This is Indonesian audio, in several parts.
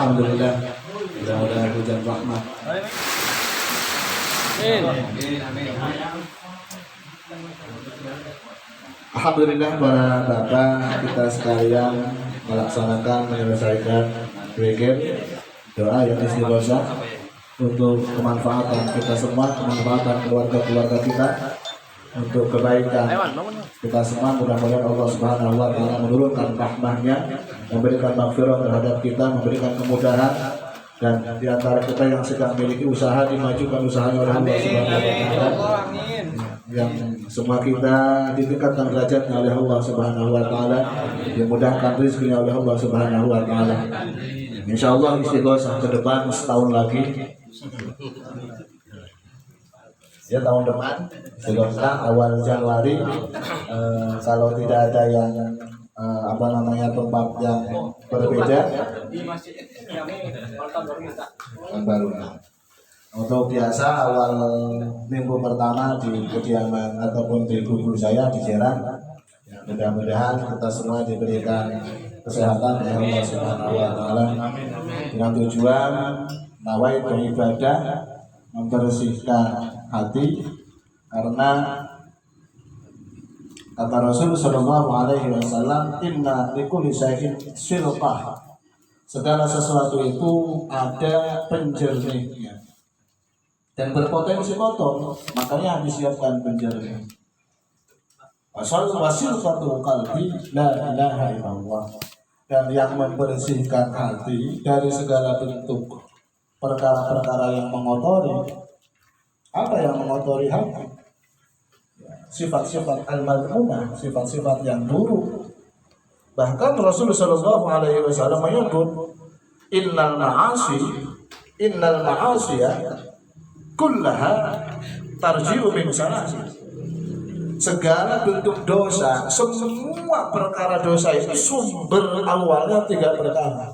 Alhamdulillah. Mudah-mudahan hujan rahmat. Alhamdulillah para bapak kita sekalian menyelesaikan weekend doa yang istighosah untuk kemanfaatan kita semua, kemanfaatan keluarga-keluarga kita, untuk kebaikan kita semua. Mudah-mudahan Allah Subhanahu wa taala menurunkan rahmahnya, memberikan maghfirah terhadap kita, memberikan kemudahan, dan di antara kita yang sedang memiliki usaha dimajukan usahanya oleh Allah Subhanahu wa taala. Yang semua kita ditingkatkan derajatnya oleh Allah Subhanahu wa taala, dimudahkan rezekinya oleh Allah Subhanahu wa taala. Insyaallah istighosah ke depan setahun lagi. Ya, tahun depan istighosah awal Januari, kalau tidak ada yang tempat yang berbeda yang baru. Untuk biasa awal minggu pertama di kediaman ataupun di kubur saya di Serang. Mudah-mudahan kita semua diberikan kesehatan oleh Allah Subhanahu wa taala dengan tujuan nawai beribadah, membersihkan hati, karena kata Rasul sallallahu alaihi wasallam, inna likulli syai'in silqah, segala sesuatu itu ada penjernihnya dan berpotensi kotor, makanya disiapkan penjernih. Wasilqatu qalbi la ilaha illallah, dan yang membersihkan hati dari segala bentuk perkara-perkara yang mengotori. Apa yang mengotori hati? Sifat-sifat al-madhumah, sifat-sifat yang buruk. Bahkan Rasulullah sallallahu alaihi wasallam menyebut innal ma'asiya kullaha tarji'u min salasi. Segala bentuk dosa, semua perkara dosa itu sumber awalnya 3 perkara.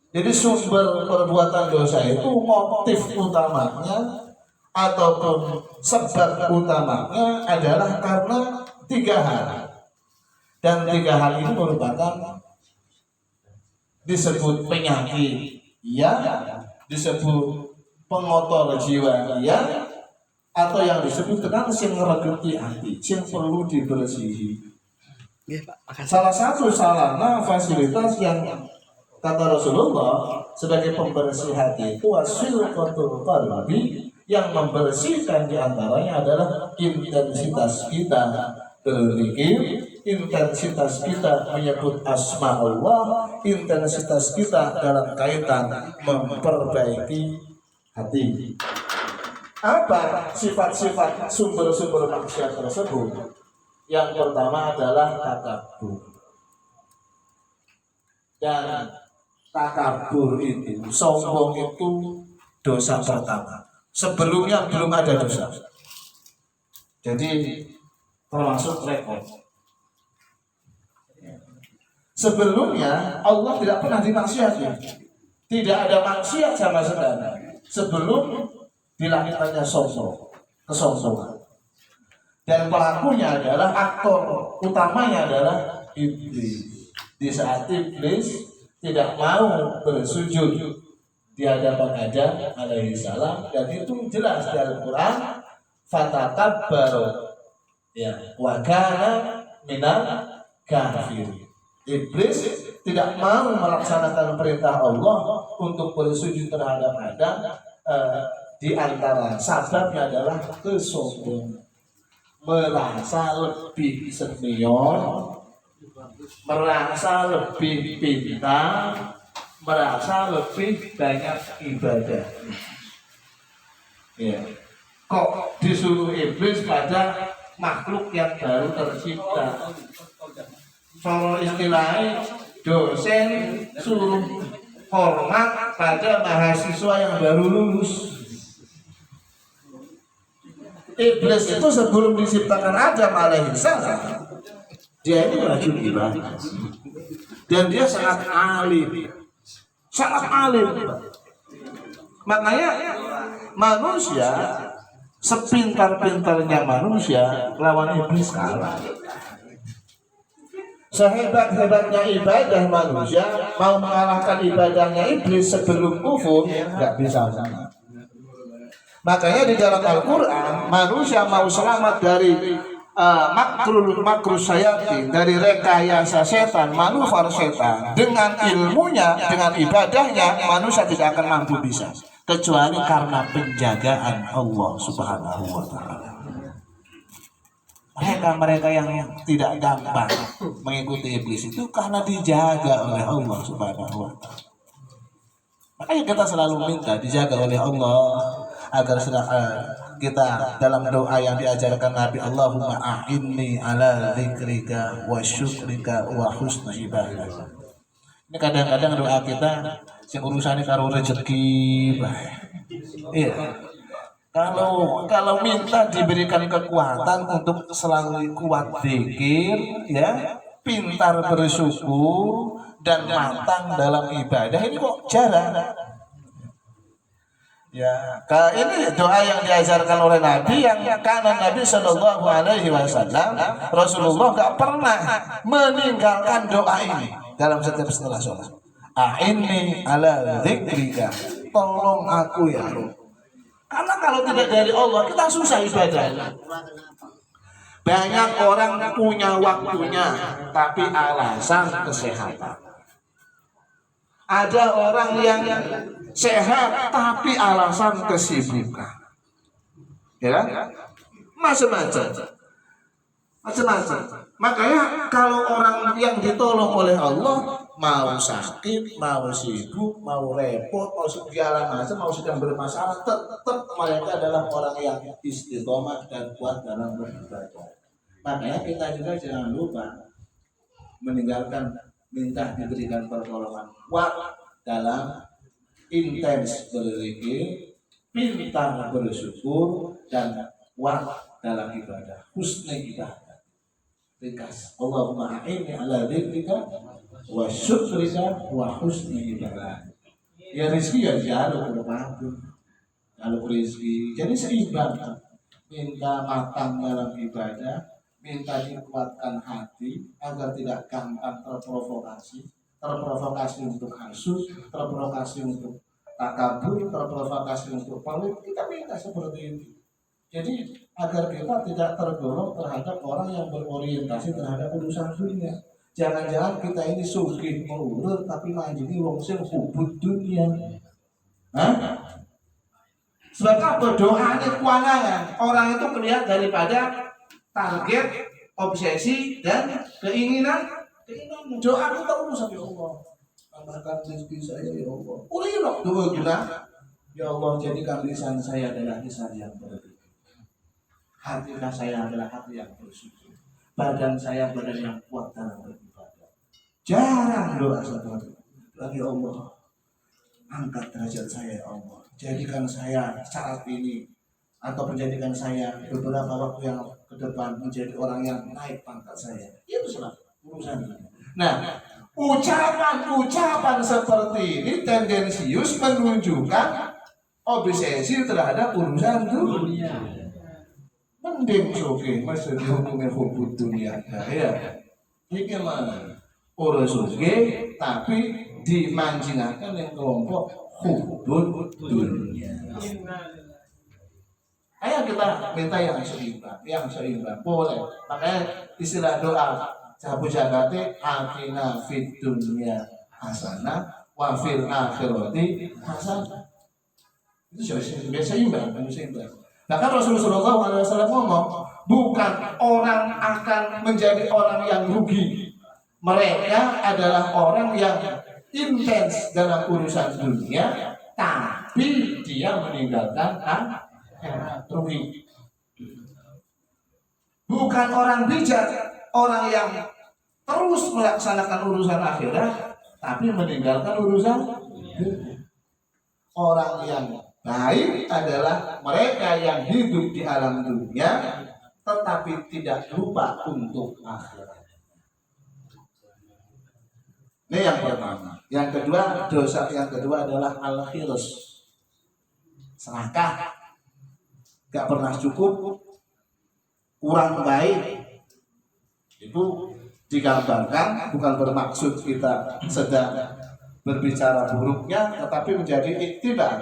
Jadi sumber perbuatan dosa itu motif utamanya ataupun sebab utamanya adalah karena 3 hal. Dan 3 hal ini merupakan disebut penyakit, ya, disebut pengotor jiwa, ya, atau yang disebut dengan sing ngregeti hati, sing perlu dibersihi. Salah satu sarana fasilitas yang kata Rasulullah sebagai pembersih hati itu wasilqatul qalbi, yang membersihkan diantaranya adalah intensitas kita berzikir, intensitas kita menyebut asma Allah, intensitas kita dalam kaitan memperbaiki hati. Apa sifat-sifat sumber-sumber maksiat tersebut? Yang pertama adalah takabur. Dan takabur itu, sombong itu dosa pertama. Sebelumnya belum ada dosa. Jadi termasuk rekor. Sebelumnya Allah tidak pernah dimaksiati. Tidak ada maksiat sama sekali sebelum dilahirkannya kesombongan. Dan pelakunya adalah, aktor utamanya adalah iblis. Di saat iblis tidak mau bersujud di hadapan Adam alaihi salam, dan itu jelas di Al-Quran, fatakabbaru, ya, wa kana minal kafirin. Iblis tidak mau melaksanakan perintah Allah untuk bersujud terhadap Adam. Di antara sababnya adalah kesombongan, merasa lebih senior, merasa lebih pintar, merasa lebih banyak ibadah. Ya. Kok disuruh iblis pada makhluk yang baru tercipta? Soal istilahnya dosen suruh hormat pada mahasiswa yang baru lulus. Iblis itu sebelum diciptakan Adam alaihi salam, dia ini rajin ibadah, dan dia sangat alim, Makanya manusia sepintar-pintarnya manusia lawan iblis kalah. Sehebat-hebatnya ibadah manusia mau mengalahkan ibadahnya iblis sebelum kufur nggak bisa. Makanya di dalam Al-Quran manusia mau selamat dari makrus syayatin, dari rekayasa setan, manuver setan, dengan ilmunya, dengan ibadahnya manusia tidak akan mampu bisa kecuali karena penjagaan Allah Subhanahu wa taala. Mereka yang tidak gampang mengikuti iblis itu karena dijaga oleh Allah Subhanahu wa taala. Makanya kita selalu minta dijaga oleh Allah agar kita dalam doa yang diajarkan Nabi, Allahumma a'inni ala dzikrika wa syukrika wa husni ibadah. Ini kadang-kadang doa kita sing urusane karo rezeki. Iya. Kalau minta diberikan kekuatan untuk selalu kuat zikir, ya, pintar bersyukur dan matang dalam ibadah, ini kok jarang. Ya, ini doa yang diajarkan oleh Nabi yang karena Nabi Shallallahu Alaihi Wasallam, Rasulullah gak pernah meninggalkan doa ini dalam setiap setelah sholat. A'inni ala dzikrika, tolong aku ya Allah. Karena kalau tidak dari Allah kita susah ibadah. Banyak orang punya waktunya tapi alasan kesehatan. Ada orang yang sehat tapi alasan kesibukan. Ya, macam-macam. Makanya kalau orang yang ditolong oleh Allah mau sakit, mau sibuk, mau repot, mau segala macam, mau sedang bermasalah, tetap mereka adalah orang yang istiqomah dan kuat dalam beribadah. Makanya kita juga jangan lupa meninggalkan minta diberikan pertolongan kuat dalam intens berzikir, pintar bersyukur, dan kuat dalam ibadah, husni ibadah. Ringkas, Allahumma a'inni ala dzikrika wa syukrika wa husni ibadah. Ya rezeki ya jalur berpadu, jalur rezeki. Jadi seimbang, minta matang dalam ibadah, minta dikuatkan hati agar tidak gampang terprovokasi untuk hasud, terprovokasi untuk takabur, terprovokasi untuk pelit. Kita minta seperti itu. Jadi agar kita tidak tergolong terhadap orang yang berorientasi terhadap urusan dunia. Jangan-jangan kita ini sugih melurut tapi manjini wong sing hubud dunia. Hah? Sebab apa doanya kewanangan? Orang itu melihat daripada target, obsesi dan keinginan. Doa kita urus ya Allah. Tambahkan rezeki saya ya Allah. Ulilok doa kita. Ya Allah, jadikan lisan saya adalah lisan yang berarti. Hati saya adalah hati yang bersyukur. Badan saya badan yang kuat dalam beribadah. Jarang doa seperti itu. Ya Allah, angkat derajat saya ya Allah. Jadikan saya saat ini atau menjadikan saya beberapa waktu yang ke depan menjadi orang yang naik pangkat saya. Itu salah urusan. Nah, ucapan-ucapan seperti ini tendensius menunjukkan obsesi terhadap urusan dunia. Mending soge masih dihubungin hubud dunia. Nah, ya, ini mana? Orang soge tapi dimanjingakan yang kelompok hubud dunia. Ayo kita minta yang seimbang, boleh. Makanya istilah doa sabu jagate atina fid dunya hasanah wa fil akhirati hasanah. Itu seimbang. Bahkan Rasulullah SAW ngomong, bukan orang akan menjadi orang yang rugi. Mereka adalah orang yang intens dalam urusan dunia, tapi dia meninggalkan akhirat, rugi. Bukan orang bijak, orang yang terus melaksanakan urusan akhirat, tapi meninggalkan urusan dunia. Orang yang baik adalah mereka yang hidup di alam dunia tetapi tidak lupa untuk akhirat. Ini yang pertama. Yang kedua, dosa yang kedua adalah al-khirs, serakah, gak pernah cukup, kurang baik. Itu digambarkan bukan bermaksud kita sedang berbicara buruknya, tetapi menjadi iktibar,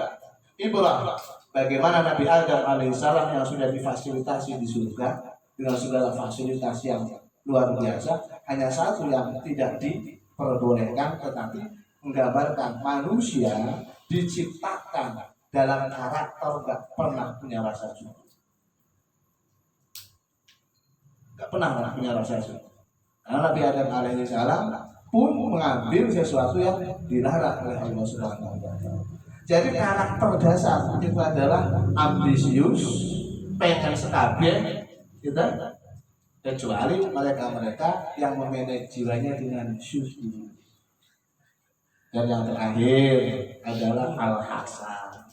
ibrah. Bagaimana Nabi Adam alaihissalam yang sudah difasilitasi di surga dengan segala fasilitas yang luar biasa, hanya satu yang tidak diperbolehkan, tetapi menggambarkan manusia diciptakan dalam karakter gak pernah punya rasa syukur, gak pernah punya rasa syukur. Karena Nabi Adam alaihissalam pun mengambil sesuatu yang dilarang oleh Allah Subhanahu wa Ta'ala. Jadi karakter dasar itu adalah ambisius, pengen sekabeh, gitu. Kecuali mereka-mereka yang memanage jiwanya dengan syukur. Dan yang terakhir adalah al-hasad.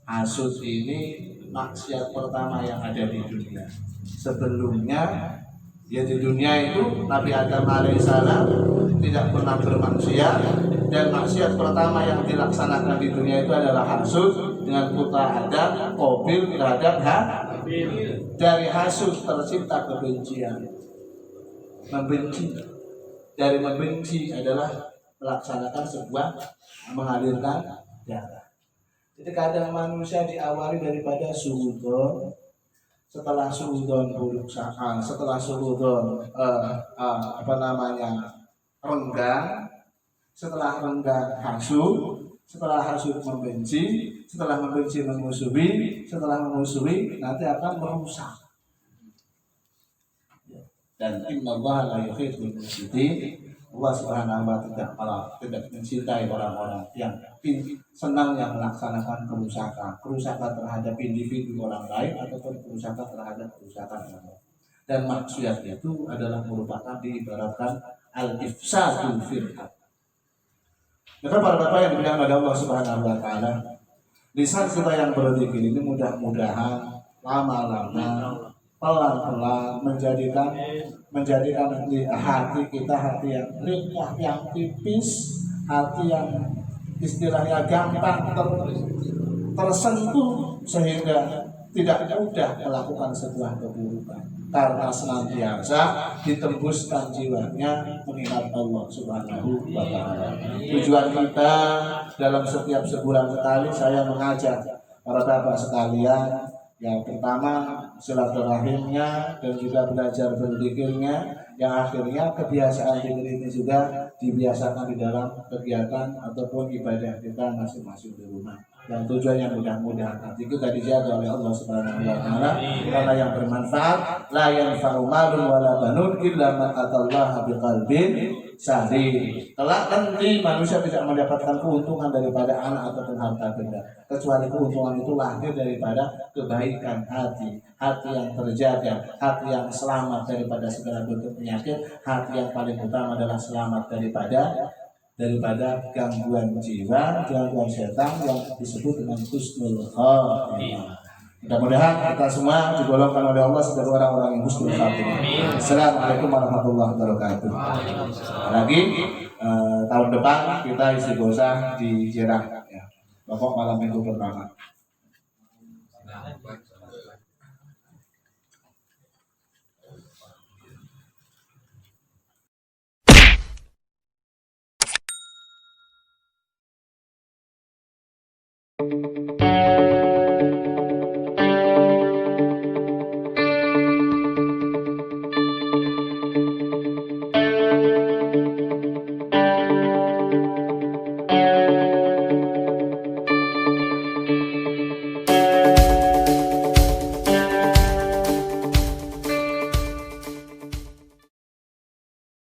Hasud ini maksiat pertama yang ada di dunia. Sebelumnya ya di dunia itu Nabi Adam alaihissalam tidak pernah bermaksiat, dan maksiat pertama yang dilaksanakan di dunia itu adalah hasud dengan putra Adam, Qabil terhadap Habil. Dari hasud tercipta kebencian, membenci. Dari membenci adalah melaksanakan sebuah mengalirkan darah. Jadi kadang manusia diawali daripada suudzon, setelah suudzon buruk sangka, setelah suudzon renggang, setelah renggang hasud, setelah hasud membenci, setelah membenci memusuhi, setelah memusuhi nanti akan merusak. Dan innallaha la yuhibbul mufsidin. Allah Subhanahu wa Ta'ala tidak mencintai orang-orang yang senang yang melaksanakan kerusakan terhadap individu orang lain ataupun kerusakan terhadap kerusakan orang lain. Dan maksiat itu adalah merupakan diibaratkan al-ifsadul fil ardh. Maka para bapak yang dimuliakan oleh Allah Subhanahu wa Ta'ala, lisan kita yang berzikir ini mudah-mudahan lama-lama pelan-pelan menjadikan hati kita hati yang lincah, yang tipis, hati yang istilahnya gampang tersentuh sehingga tidak mudah melakukan sebuah keburukan, karena senantiasa ditembuskan jiwanya mengingat Allah Subhanahu wa Ta'ala. Tujuan kita dalam setiap sebulan sekali saya mengajak para bapak sekalian, yang pertama silaturahimnya dan juga belajar berzikirnya, yang akhirnya kebiasaan zikir ini juga dibiasakan di dalam kegiatan ataupun ibadah kita masing-masing di rumah. Yang tujuannya mudah-mudahan hati kita dijaga oleh Allah Subhanahu wa Ta'ala, karena yang bermanfaat la yanfa'u malun wala banun illa man atallaha biqalbin salim. Kelak nanti manusia tidak mendapatkan keuntungan daripada anak ataupun harta benda, kecuali keuntungan itu lahir daripada kebaikan hati, hati yang terjaga, hati yang selamat daripada segala bentuk penyakit, hati yang paling utama adalah selamat daripada gangguan jiwa, gangguan setan yang disebut dengan husnul khatimah. Mudah-mudahan kita semua digolongkan oleh Allah sebagai orang-orang yang husnul khatimah. Assalamualaikum warahmatullahi wabarakatuh. Lagi tahun depan kita istighosah di Jeddah ya. Pokok malam minggu pertama.